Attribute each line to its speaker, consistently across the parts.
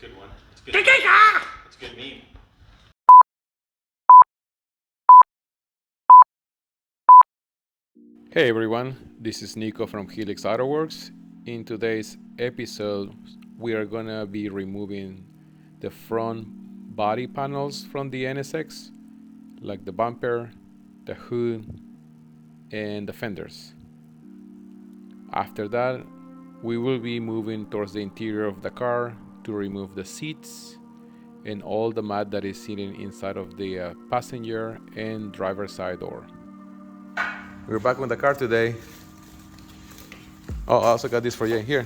Speaker 1: a good one. It's a good meme. It's a good meme.
Speaker 2: Hey everyone, this is Nico from Helix Autoworks. In today's episode, we are gonna be removing the front body panels from the NSX, like the bumper, the hood, and the fenders. After that, we will be moving towards the interior of the car to remove the seats and all the mat that is sitting inside of the passenger and driver side door. We're back with the car today. Oh, I also got this for you here.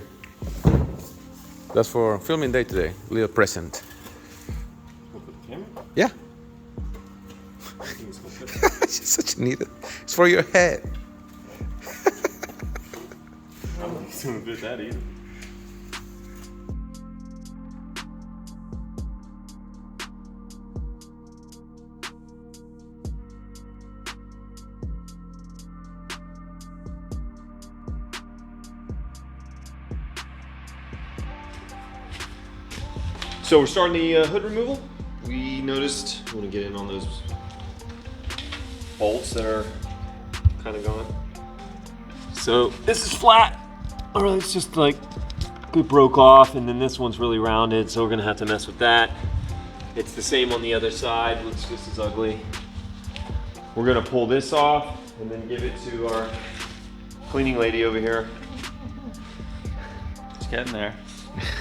Speaker 2: That's for filming day today. Little present.
Speaker 1: With the camera?
Speaker 2: Yeah. It's such a neat. It's for your head.
Speaker 1: I don't think it's gonna fit that either. So we're starting the hood removal. We noticed, I want to get in on those bolts that are kind of gone. So this is flat, or it's just like it broke off, and then this one's really rounded, so we're gonna have to mess with that. It's the same on the other side, looks just as ugly. We're gonna pull this off and then give it to our cleaning lady over here.
Speaker 3: It's getting there.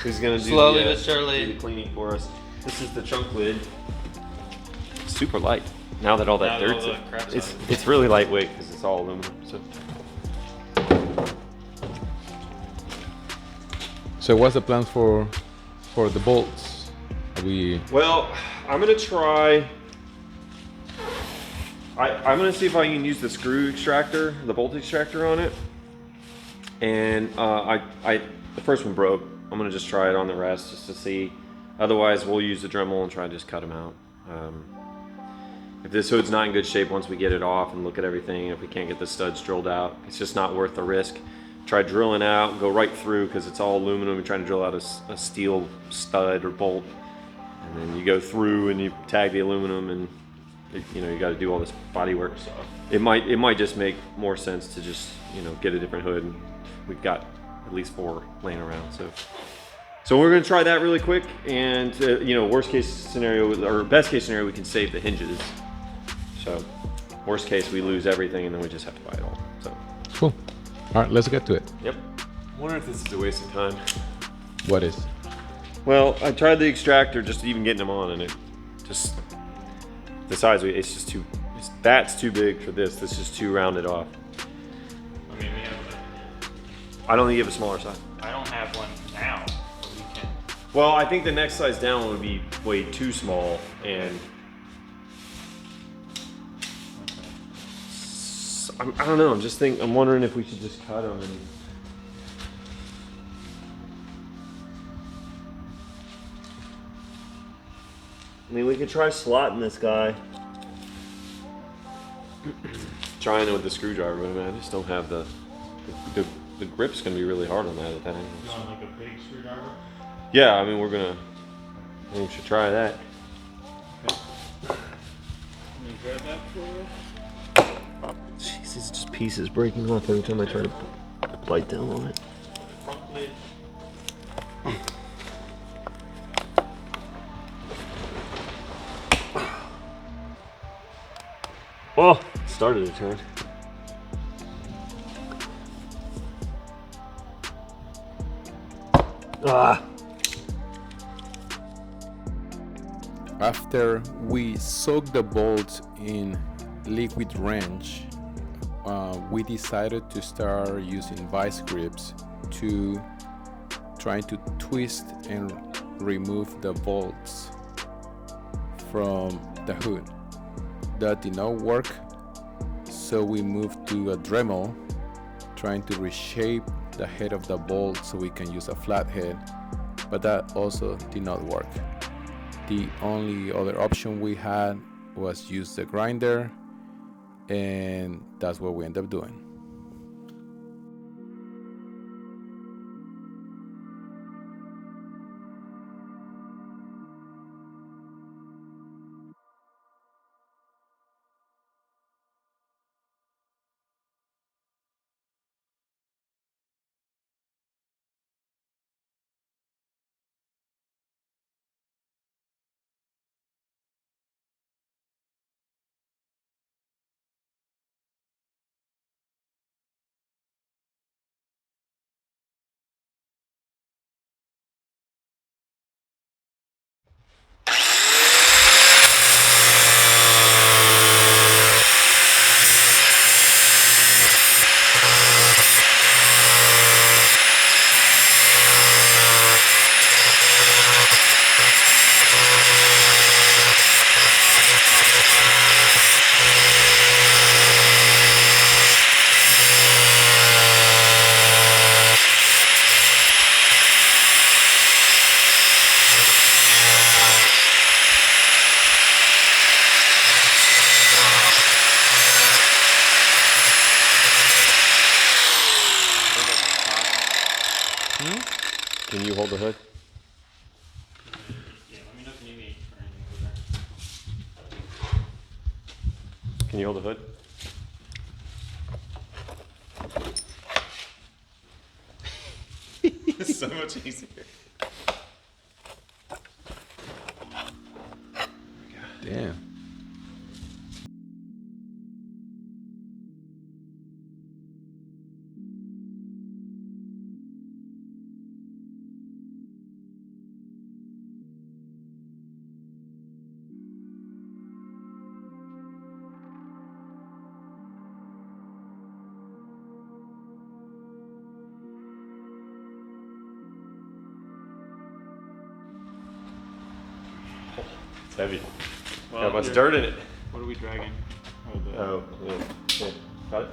Speaker 1: Who's gonna do
Speaker 3: Slowly but surely.
Speaker 1: do the cleaning for us. This is the trunk lid. Super light. Now that all that dirt's it's really lightweight because it's all aluminum.
Speaker 2: So what's the plan for the bolts?
Speaker 1: Well, I'm gonna try. I'm gonna see if I can use the screw extractor, the bolt extractor on it. And the first one broke. I'm gonna just try it on the rest just to see. Otherwise, we'll use the Dremel and try to just cut them out. If this hood's not in good shape, once we get it off and look at everything, if we can't get the studs drilled out, it's just not worth the risk. Try drilling out, go right through because it's all aluminum. You're trying to drill out a steel stud or bolt, and then you go through and you tag the aluminum, and you got to do all this body work. So it might just make more sense to just get a different hood. And we've got at least 4 laying around, so we're gonna try that really quick, and worst case scenario or best case scenario, we can save the hinges. So worst case, we lose everything and then we just have to buy it all. So
Speaker 2: Cool. All right, let's get to it.
Speaker 1: yep. I wonder if this is a waste of time.
Speaker 2: What is?
Speaker 1: Well, I tried the extractor, just even getting them on, and it just the size. It's just too. That's too big for this. This is too rounded off.
Speaker 3: I mean,
Speaker 1: I don't think you have a smaller size.
Speaker 3: I don't have one now, but we can.
Speaker 1: Well, I think the next size down would be way too small, and I don't know. I'm wondering if we should just cut them and. I mean, we could try slotting this guy. Trying it with the screwdriver, but I just don't have the grip's gonna be really hard on that at that angle.
Speaker 3: You want like a big screwdriver?
Speaker 1: Yeah, I mean we should try that.
Speaker 3: Okay. Let me grab that for you.
Speaker 1: Jeez, it's just pieces breaking off every time I try to bite down on it.
Speaker 3: Front lid.
Speaker 1: Oh, started to turn. Ah.
Speaker 2: After we soak the bolts in liquid wrench, we decided to start using vice grips to try to twist and remove the bolts from the hood. That did not work, so we moved to a Dremel, trying to reshape the head of the bolt so we can use a flat head, but that also did not work. The only other option we had was use the grinder, and that's what we ended up doing.
Speaker 1: Can you hold the hood? It's so much easier.
Speaker 2: Damn.
Speaker 1: It's heavy.
Speaker 3: Well,
Speaker 1: Got a bunch of
Speaker 3: here-
Speaker 1: dirt in it.
Speaker 3: What are we dragging? Oh, the,
Speaker 1: Oh, yeah. Yeah. Got it?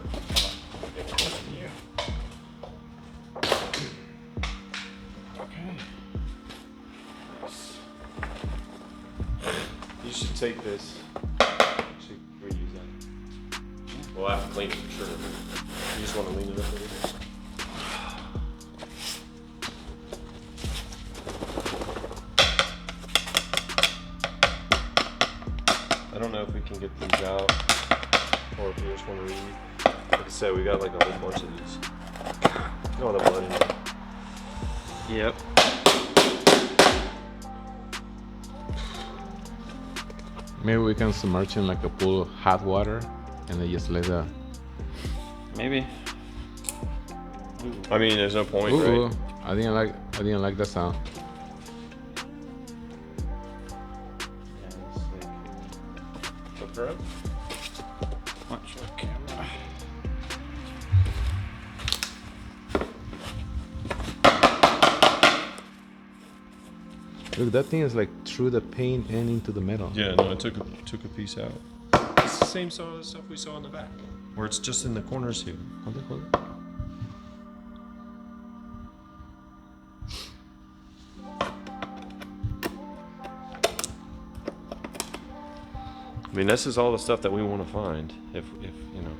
Speaker 3: Okay.
Speaker 1: You should take this. Actually, reuse that. We'll have to clean it for sure. You just want to lean it up a little bit. I don't know if we can get these out or if we just want to read. Like I said, we got like a whole bunch of these. Look at all the blood in there. Yep.
Speaker 2: Maybe we can submerge in like a pool of hot water and then just let the.
Speaker 3: Maybe.
Speaker 1: I mean, there's no point,
Speaker 2: Ooh,
Speaker 1: right?
Speaker 2: I didn't like the sound.
Speaker 3: Yeah, it's like.
Speaker 1: Flip her up.
Speaker 3: Watch the camera.
Speaker 2: Look, that thing is like through the paint and into the metal.
Speaker 1: Yeah, no, I took a piece out. It's the same sort of stuff we saw in the back, where it's just in the corners here.
Speaker 2: Hold it.
Speaker 1: I mean, this is all the stuff that we want to find. If you know,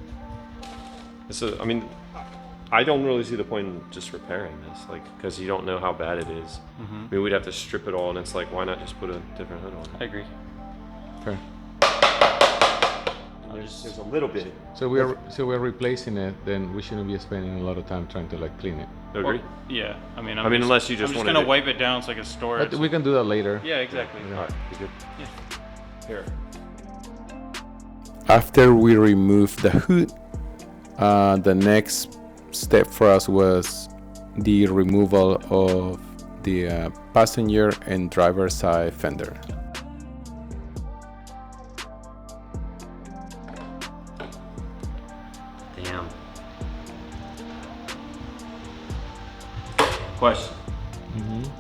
Speaker 1: this is. I mean, I don't really see the point in just repairing this, like, because you don't know how bad it is.
Speaker 3: Mm-hmm.
Speaker 1: I mean, we'd have to strip it all, and it's like, why not just put a different hood on?
Speaker 3: I agree.
Speaker 2: Okay.
Speaker 1: There's a little bit.
Speaker 2: So we're replacing it. Then we shouldn't be spending a lot of time trying to like clean it.
Speaker 1: Agree?
Speaker 3: Well, yeah. I mean,
Speaker 1: I mean, unless you just
Speaker 3: I'm just
Speaker 1: wanted
Speaker 3: gonna
Speaker 1: to-
Speaker 3: wipe it down so I can store it.
Speaker 2: But we can do that later.
Speaker 3: Yeah, exactly.
Speaker 1: All right, you good?
Speaker 3: Yeah.
Speaker 1: Here.
Speaker 2: After we removed the hood, the next step for us was the removal of the passenger and driver side fender.
Speaker 1: Damn. Question.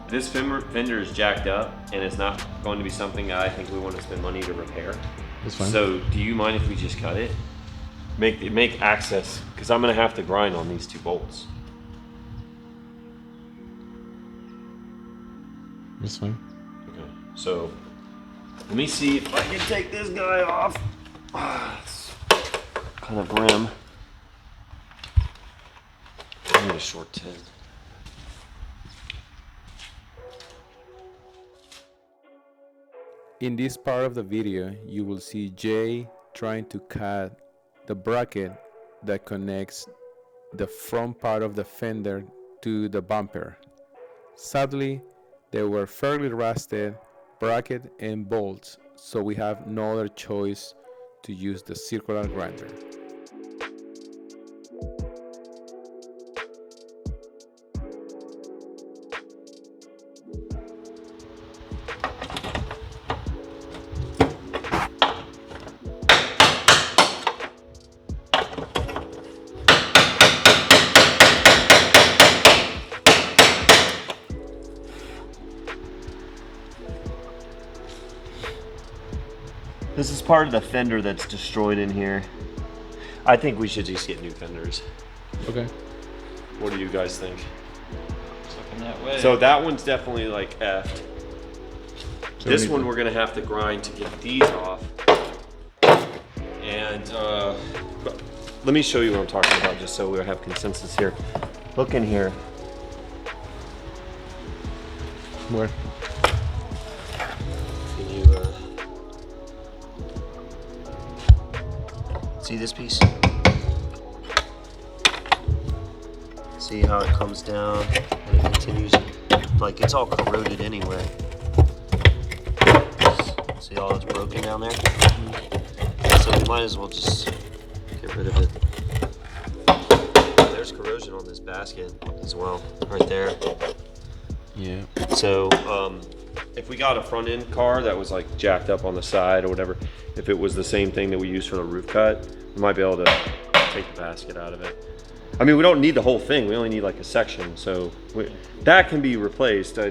Speaker 1: This fender is jacked up, and it's not going to be something I think we want to spend money to repair.
Speaker 2: That's fine.
Speaker 1: So, do you mind if we just cut it? Make access, because I'm going to have to grind on these two bolts.
Speaker 2: That's fine.
Speaker 1: Okay. So, let me see if I can take this guy off. It's kind of grim. I need a short 10.
Speaker 2: In this part of the video, you will see Jay trying to cut the bracket that connects the front part of the fender to the bumper. Sadly, they were fairly rusted bracket and bolts, so we have no other choice to use the circular grinder.
Speaker 1: This is part of the fender that's destroyed in here. I think we should just get new fenders.
Speaker 2: Okay.
Speaker 1: What do you guys think?
Speaker 3: It's looking that way.
Speaker 1: So that one's definitely like effed.
Speaker 2: So
Speaker 1: This
Speaker 2: we need
Speaker 1: one
Speaker 2: to-
Speaker 1: we're gonna have to grind to get these off. And but let me show you what I'm talking about, just so we have consensus here. Look in here.
Speaker 2: Where?
Speaker 1: Can you?
Speaker 4: See this piece? See how it comes down and it continues? Like it's all corroded anyway. See all it's broken down there? So we might as well just get rid of it. There's corrosion on this basket as well, right there.
Speaker 2: Yeah.
Speaker 1: So if we got a front end car that was like jacked up on the side or whatever, if it was the same thing that we use for the roof cut, we might be able to take the basket out of it. I mean, we don't need the whole thing. We only need like a section. So that can be replaced. I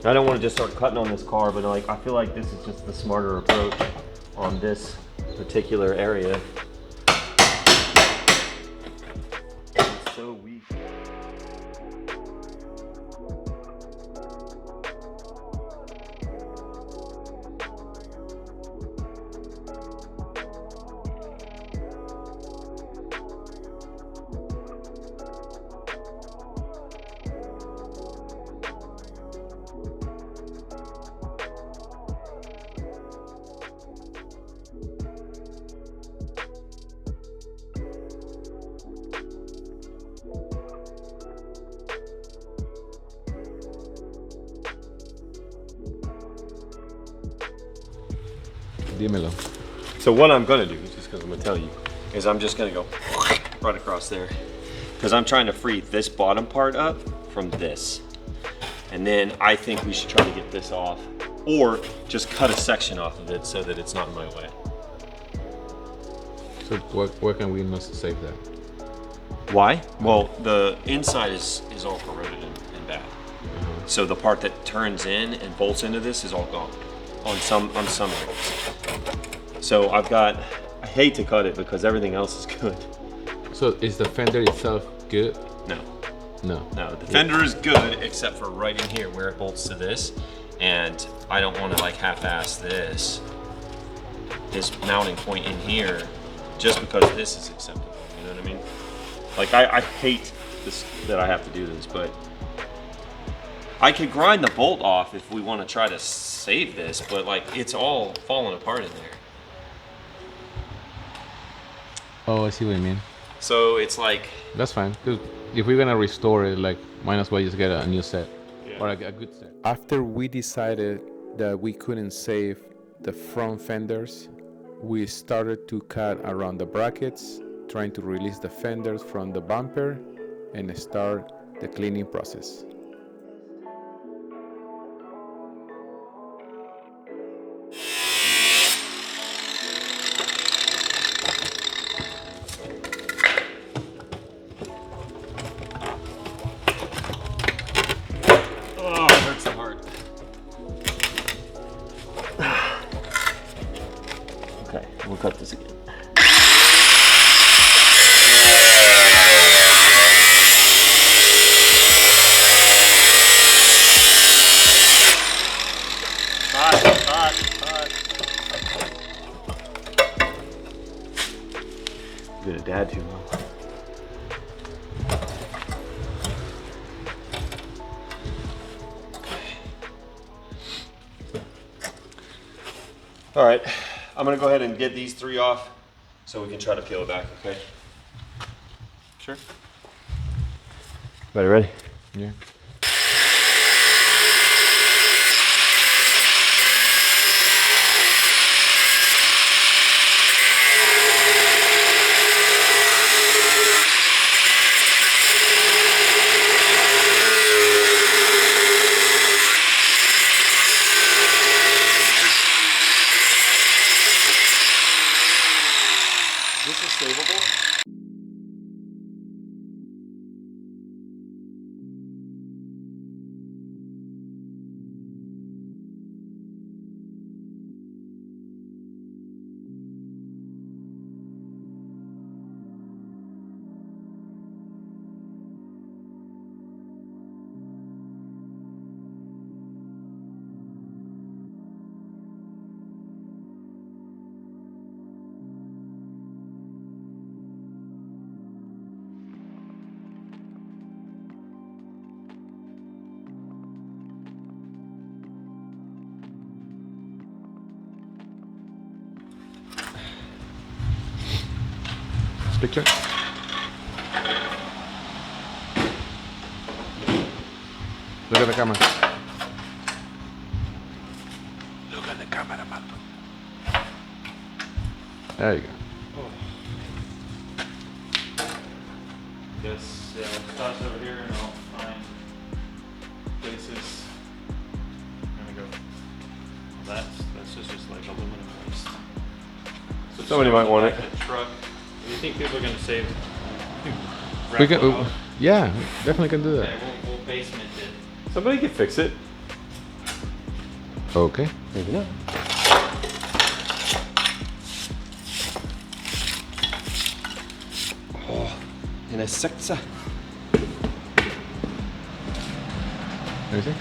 Speaker 1: don't want to just start cutting on this car, but like I feel like this is just the smarter approach on this particular area. It's so weak.
Speaker 2: Dímelo.
Speaker 1: So what I'm gonna do, just because I'm gonna tell you, is I'm just gonna go right across there. Because I'm trying to free this bottom part up from this. And then I think we should try to get this off. Or just cut a section off of it so that it's not in my way.
Speaker 2: So where can we not save that?
Speaker 1: Why? Well, the inside is all corroded and bad. So the part that turns in and bolts into this is all gone on some areas. So I hate to cut it because everything else is good.
Speaker 2: So is the fender itself good?
Speaker 1: No.
Speaker 2: No.
Speaker 1: No, the fender is good except for right in here where it bolts to this. And I don't want to like half-ass this mounting point in here just because this is acceptable. You know what I mean? Like I hate this that I have to do this, but I could grind the bolt off if we want to try to save this, but like it's all falling apart in there.
Speaker 2: Oh, I see what you mean.
Speaker 1: So it's like,
Speaker 2: That's fine. 'Cause if we're gonna restore it, like, might as well just get a new set.
Speaker 1: Yeah.
Speaker 2: Or a good set. After we decided that we couldn't save the front fenders, we started to cut around the brackets, trying to release the fenders from the bumper and start the cleaning process.
Speaker 1: oh, it hurts the heart. Okay, we'll cut this again. Hot. Been a dad too long. All right, I'm gonna go ahead and get these three off so we can try to peel it back, okay? Sure. Ready?
Speaker 2: Yeah.
Speaker 1: This is savable.
Speaker 2: picture. Look at the camera. Look at the camera, man. There you go.
Speaker 3: Guess toss over here and I'll find places. I'm gonna go. That's just like aluminum waste. So
Speaker 1: Somebody might want it.
Speaker 3: the truck. Do you think people are gonna save?
Speaker 2: We can, yeah, definitely can do that.
Speaker 3: Okay, we'll basement it.
Speaker 1: Somebody can fix it.
Speaker 2: Okay.
Speaker 1: Maybe not. Oh, NSX.
Speaker 2: Let me see.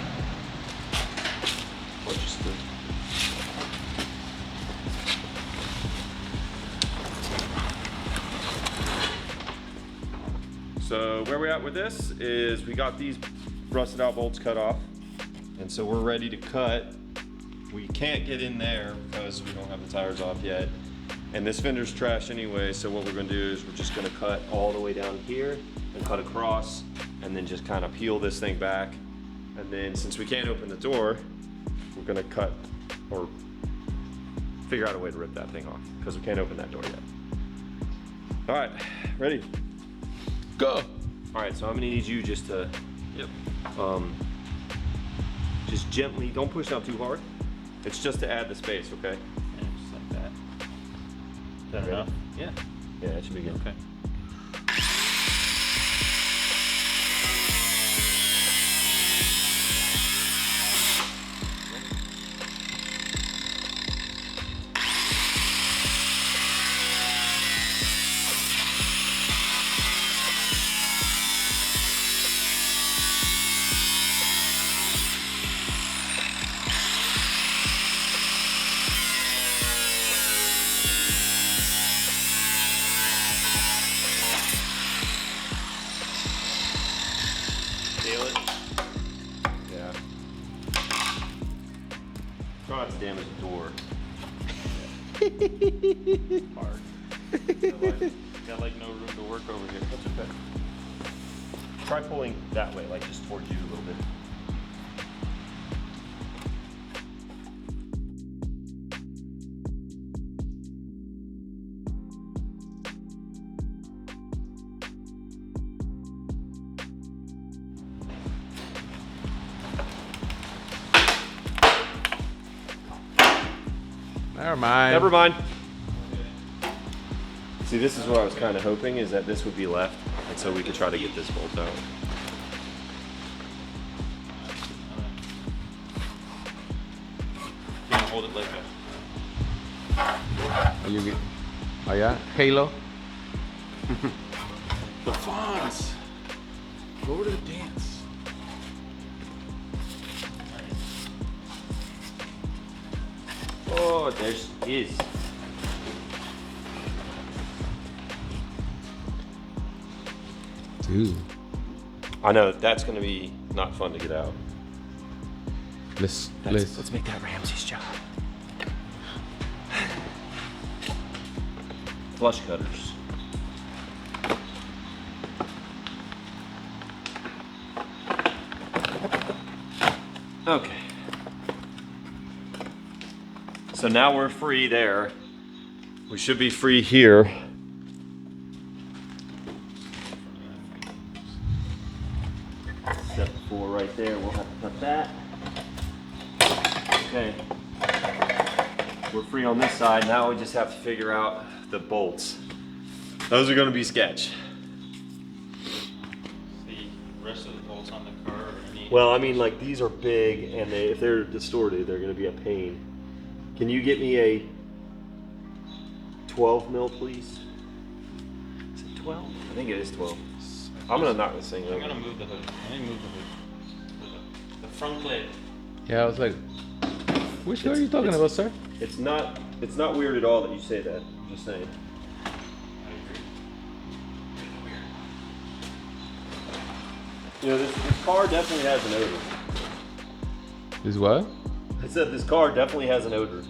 Speaker 1: So where we're at with this is we got these rusted out bolts cut off, and so we're ready to cut. We can't get in there because we don't have the tires off yet, and this fender's trash anyway. So what we're going to do is we're just going to cut all the way down here and cut across, and then just kind of peel this thing back. And then since we can't open the door, we're going to cut or figure out a way to rip that thing off because we can't open that door yet. All right, ready?
Speaker 2: Go.
Speaker 1: All right, so I'm gonna need you just to, just gently, don't push out too hard. It's just to add the space, okay?
Speaker 3: Yeah, just like that. Is that
Speaker 1: Ready?
Speaker 3: enough? Yeah.
Speaker 1: Yeah, that should be good.
Speaker 3: Okay. Feel it?
Speaker 1: Yeah. Try not to damage the door.
Speaker 3: Hard. Got like no room to work over here.
Speaker 1: That's okay. Try pulling that way, like just towards you a little bit.
Speaker 2: Never mind.
Speaker 1: Never mind. See, this is what I was kind of hoping, is that this would be left, and so we could try to get this bolt out.
Speaker 3: You can hold it like that.
Speaker 2: Are you get? Oh yeah, Halo.
Speaker 3: The Fonz! Go over to the dance.
Speaker 1: Oh, there she is.
Speaker 2: Dude,
Speaker 1: I know, that's going to be not fun to get out.
Speaker 2: let's
Speaker 1: Let's make that Ramsey's job. Flush cutters. Okay. So now we're free there. We should be free here. Step 4 right there, we'll have to cut that. Okay. We're free on this side. Now we just have to figure out the bolts. Those are going to be sketch.
Speaker 3: The rest of the bolts on the car or any.
Speaker 1: Well, I mean, like, these are big, and if they're distorted, they're going to be a pain. Can you get me a 12 mil, please? Is it 12? I think it is 12. I'm going to knock this thing over.
Speaker 3: I'm gonna move the hood. Let me move the hood. The front lid.
Speaker 2: Yeah, I was like, which one are you talking about, sir?
Speaker 1: It's not weird at all that you say that. I'm just saying.
Speaker 3: I agree.
Speaker 1: You know, this car definitely has an odor.
Speaker 2: Is what?
Speaker 1: I said this car definitely has an odor.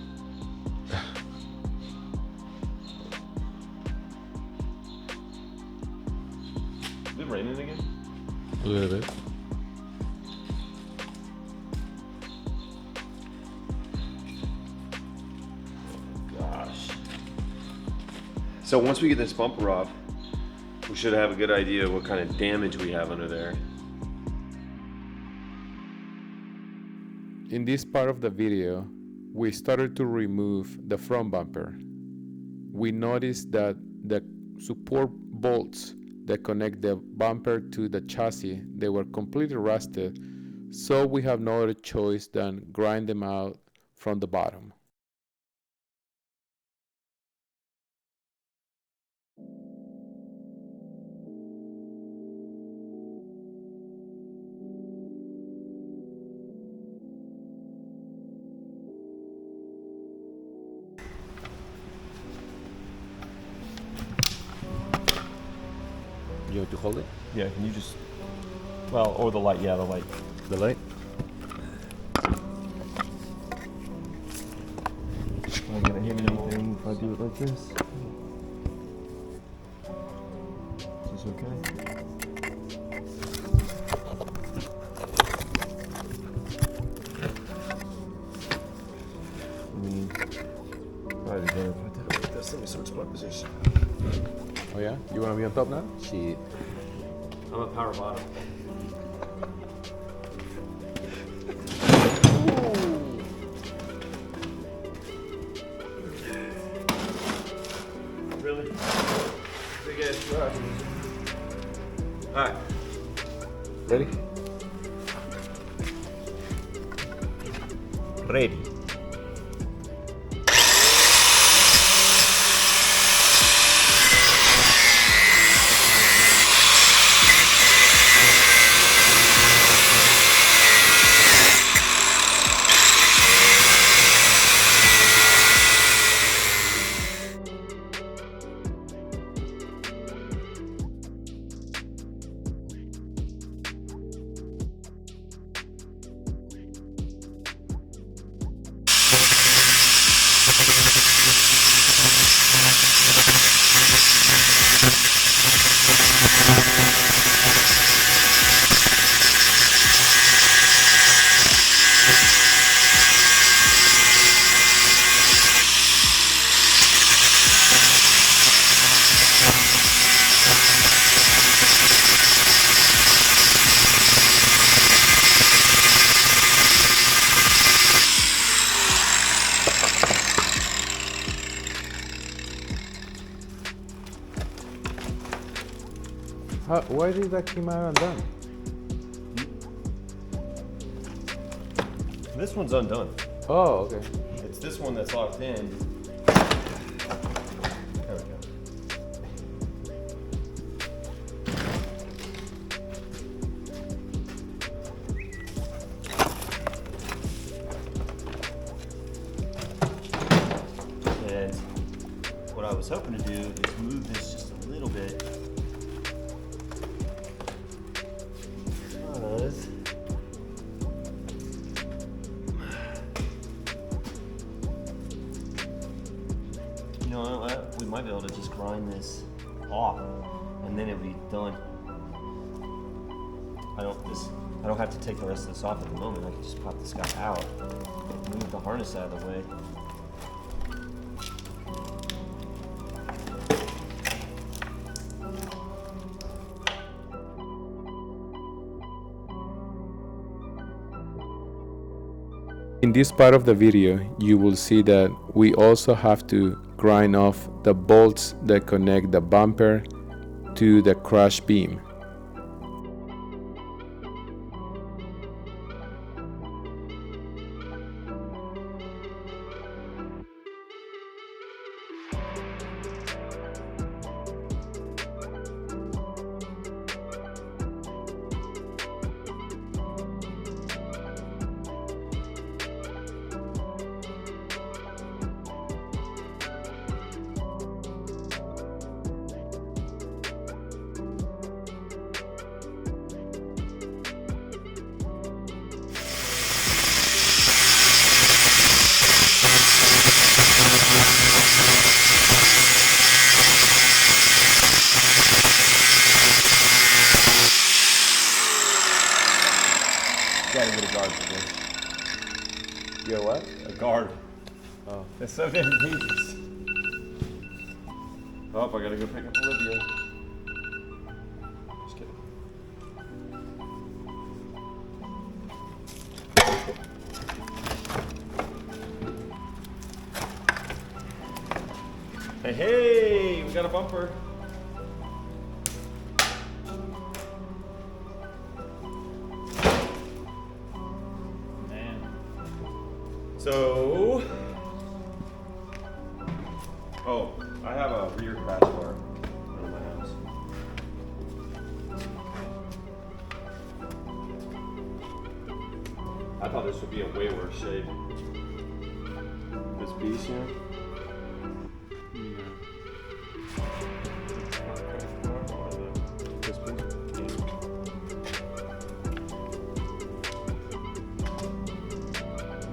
Speaker 2: A little bit.
Speaker 1: Gosh. So once we get this bumper off, we should have a good idea of what kind of damage we have under there.
Speaker 2: In this part of the video, we started to remove the front bumper. We noticed that the support bolts that connect the bumper to the chassis, they were completely rusted, so we have no other choice than grind them out from the bottom.
Speaker 4: You want to hold it?
Speaker 1: Yeah, can you just, well, or the light, yeah, the light.
Speaker 4: The light?
Speaker 1: Am I gonna hit anything if I do it like this? Is this okay? I mean, probably better if I did it like this. Let me switch my position.
Speaker 2: Oh yeah? You want to be on top now?
Speaker 4: Shit.
Speaker 1: I'm a power bottom. Really? Big ass truck. Alright.
Speaker 2: Ready?
Speaker 4: Ready.
Speaker 2: Why did that come out undone?
Speaker 1: This one's undone.
Speaker 2: Oh, okay.
Speaker 1: It's this one that's locked in. There we go. And what I was hoping to do is move this just a little bit. Because you know, we might be able to just grind this off, and then it'll be done. I don't have to take the rest of this off at the moment. I can just pop this guy out, move the harness out of the way.
Speaker 2: In this part of the video, you will see that we also have to grind off the bolts that connect the bumper to the crash beam.
Speaker 1: You got what? A guard.
Speaker 2: Oh.
Speaker 1: It's so damn dangerous. Oh, I gotta go pick up Olivia. Just kidding. Hey, hey, we got a bumper.
Speaker 3: Man.
Speaker 1: So, oh, I have a rear crash bar in my house. I thought this would be a way worse shape. This piece here. This piece.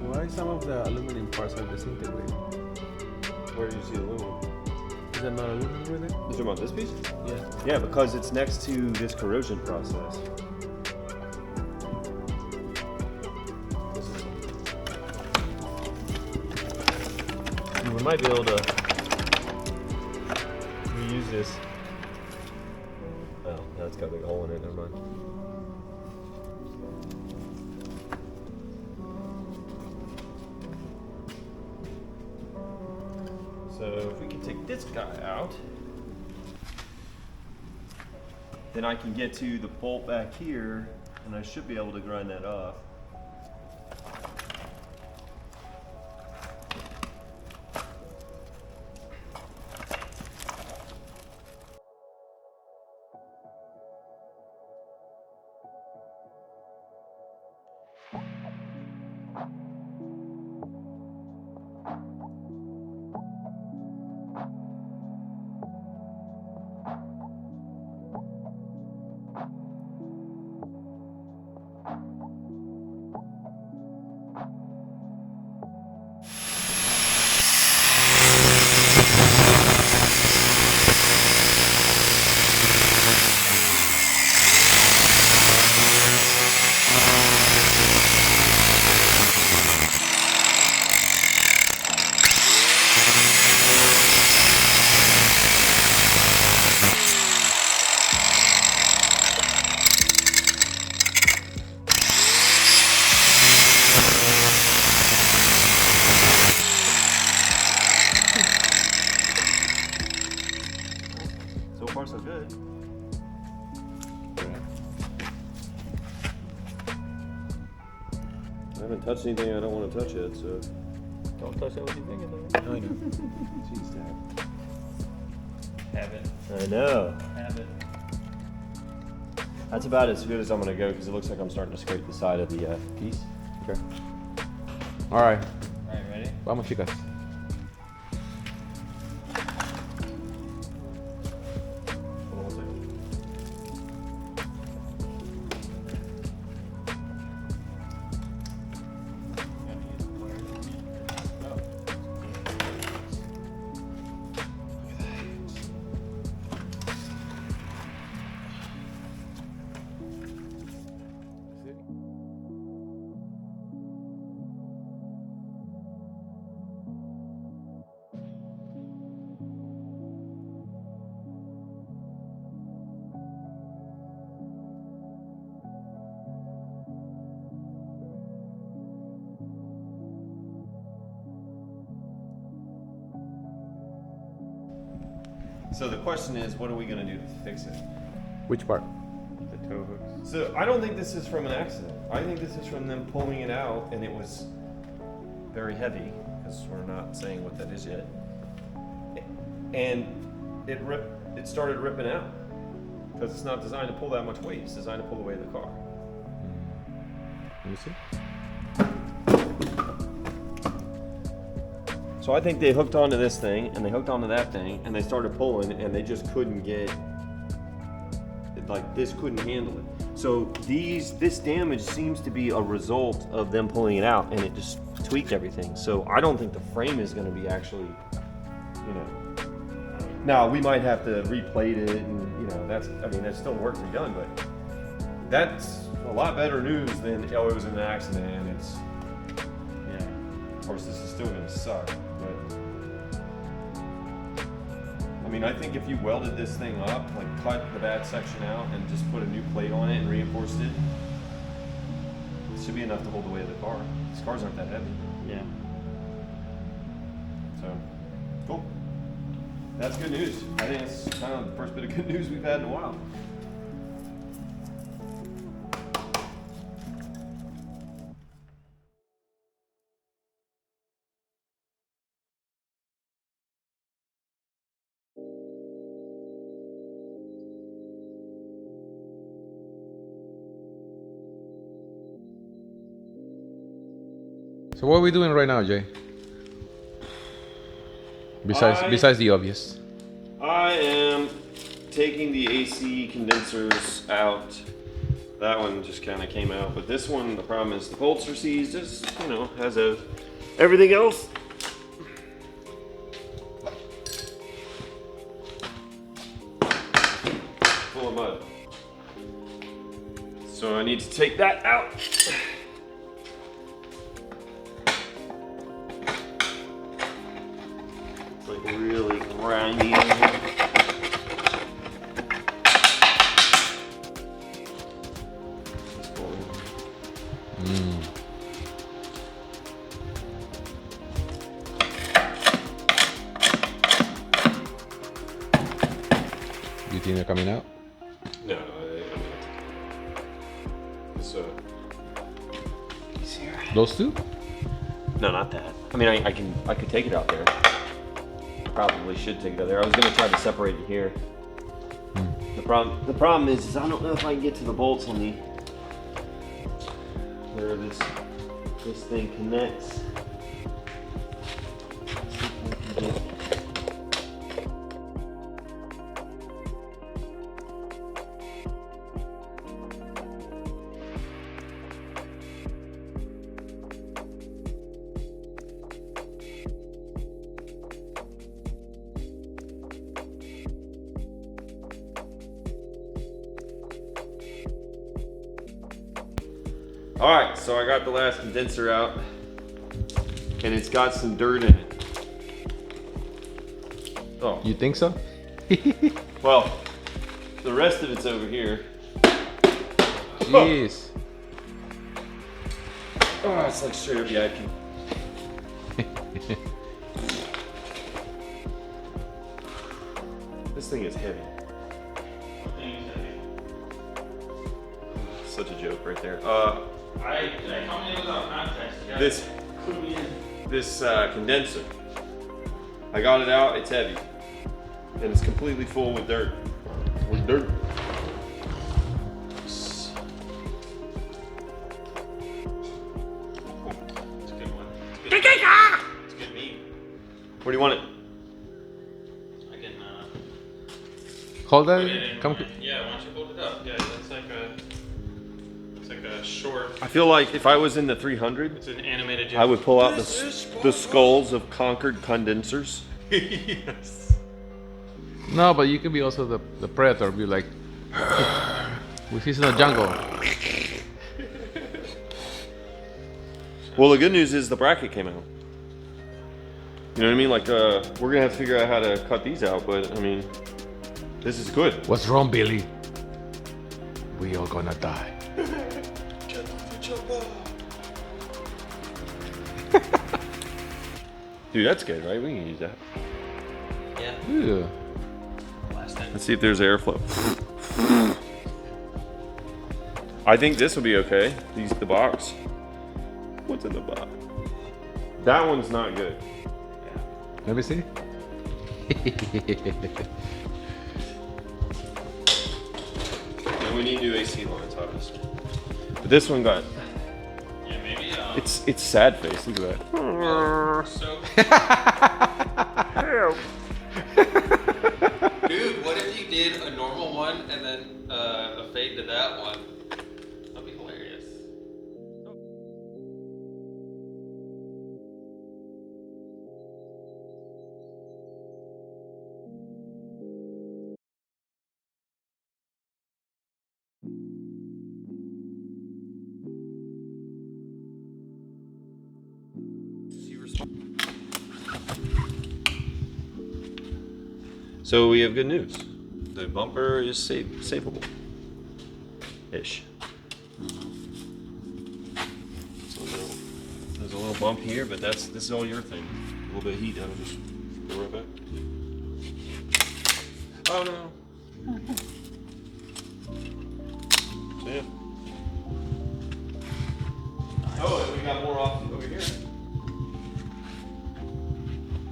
Speaker 2: Why some of the aluminum parts are disintegrating?
Speaker 1: Where do you see aluminum?
Speaker 2: Is that not aluminum right there?
Speaker 1: You talking about this piece?
Speaker 2: Yeah.
Speaker 1: Yeah, because it's next to this corrosion process. We might be able to reuse this. Oh, that's got a big hole in it, never mind. So if we can take this guy out, then I can get to the bolt back here, and I should be able to grind that off. So far, so good. I haven't touched anything I don't want to touch yet, so. Don't touch that with your finger, though.
Speaker 2: I know. Jeez, Dad.
Speaker 3: Have it.
Speaker 1: I know.
Speaker 3: Have it.
Speaker 1: That's about as good as I'm going to go because it looks like I'm starting to scrape the side of the piece.
Speaker 2: Okay. All right.
Speaker 3: Alright, ready?
Speaker 2: Vamos, chicas.
Speaker 1: Hold on one second. So the question is, what are we going to do to fix it?
Speaker 2: Which part?
Speaker 3: The tow hooks.
Speaker 1: So I don't think this is from an accident. I think this is from them pulling it out, and it was very heavy, because we're not saying what that is yet. And it started ripping out, because it's not designed to pull that much weight. It's designed to pull away the car.
Speaker 2: Let me see.
Speaker 1: So I think they hooked onto this thing, and they hooked onto that thing, and they started pulling, and they just couldn't get, like, this couldn't handle it. So this damage seems to be a result of them pulling it out, and it just tweaked everything. So I don't think the frame is going to be actually, you know. Now we might have to replate it, and you know that's still work to be done, but that's a lot better news than it was an accident. And it's suck. But I mean, I think if you welded this thing up, like cut the bad section out and just put a new plate on it and reinforced it, it should be enough to hold the weight of the car. These cars aren't that heavy.
Speaker 3: Yeah.
Speaker 1: So, cool. That's good news. I think it's kind of the first bit of good news we've had in a while.
Speaker 2: So what are we doing right now, Jay? Besides the obvious.
Speaker 1: I am taking the AC condensers out. That one just kind of came out, but this one, the problem is the bolts are seized, just, you know, as of everything else. Full of mud. So I need to take that out. It's like really grindy in here.
Speaker 2: You think they're coming out?
Speaker 1: No, so he's here.
Speaker 2: Those two?
Speaker 1: No, not that. I mean, I could take it out there. Probably should take it out there. I was gonna try to separate it here. The problem is I don't know if I can get to the bolts on the where this thing connects. All right, so I got the last condenser out, and it's got some dirt in it. Oh,
Speaker 2: You think so?
Speaker 1: well, the rest of it's over here.
Speaker 2: Jeez.
Speaker 1: Oh, it's like straight up yakking. This thing is heavy. Such a joke right there.
Speaker 3: I come in without context. You guys clue me in.
Speaker 1: This condenser. I got it out. It's heavy, and it's completely full with dirt. With dirt.
Speaker 3: It's a good one. It's good meat.
Speaker 1: Where do you want it?
Speaker 3: I can
Speaker 2: Hold
Speaker 3: put it
Speaker 2: that.
Speaker 3: in.
Speaker 2: Come.
Speaker 3: Yeah, why don't you hold it up? Yeah, that's like a. It's like a short.
Speaker 1: I feel like if I was in the 300,
Speaker 3: It's an animated.
Speaker 1: I would pull out the skulls of conquered condensers.
Speaker 3: Yes.
Speaker 2: No, but you could be also the predator. Be like, he's in the jungle.
Speaker 1: Well, the good news is the bracket came out. You know what I mean? Like, we're gonna have to figure out how to cut these out, but I mean, this is good.
Speaker 2: What's wrong, Billy? We all gonna die.
Speaker 1: Dude, that's good, right? We can use that.
Speaker 3: Yeah.
Speaker 2: Ew.
Speaker 3: Last time.
Speaker 1: Let's see if there's airflow. I think this will be okay. The box. What's in the box? That one's not good.
Speaker 2: Let me see.
Speaker 1: And we need new AC lines, obviously. But this one got.
Speaker 3: Yeah, maybe.
Speaker 1: It's sad face. Look at that.
Speaker 3: So. Dude, what if you did a normal one and then a fade to that one? That'd be hilarious.
Speaker 1: So we have good news. The bumper is saveable. Ish. There's a little bump here, but this is all your thing. A little bit of heat, that'll just go right back. Oh no. So yeah. Oh, and we got more off over here.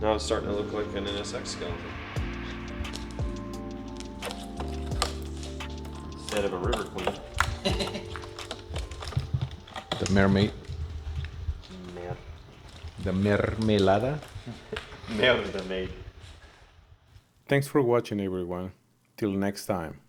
Speaker 1: Now it's starting to look like an NSX skeleton. Instead of a river queen.
Speaker 2: The mermaid.
Speaker 1: Mer.
Speaker 2: The mermelada.
Speaker 1: Mermaid.
Speaker 2: Thanks for watching, everyone. Till next time.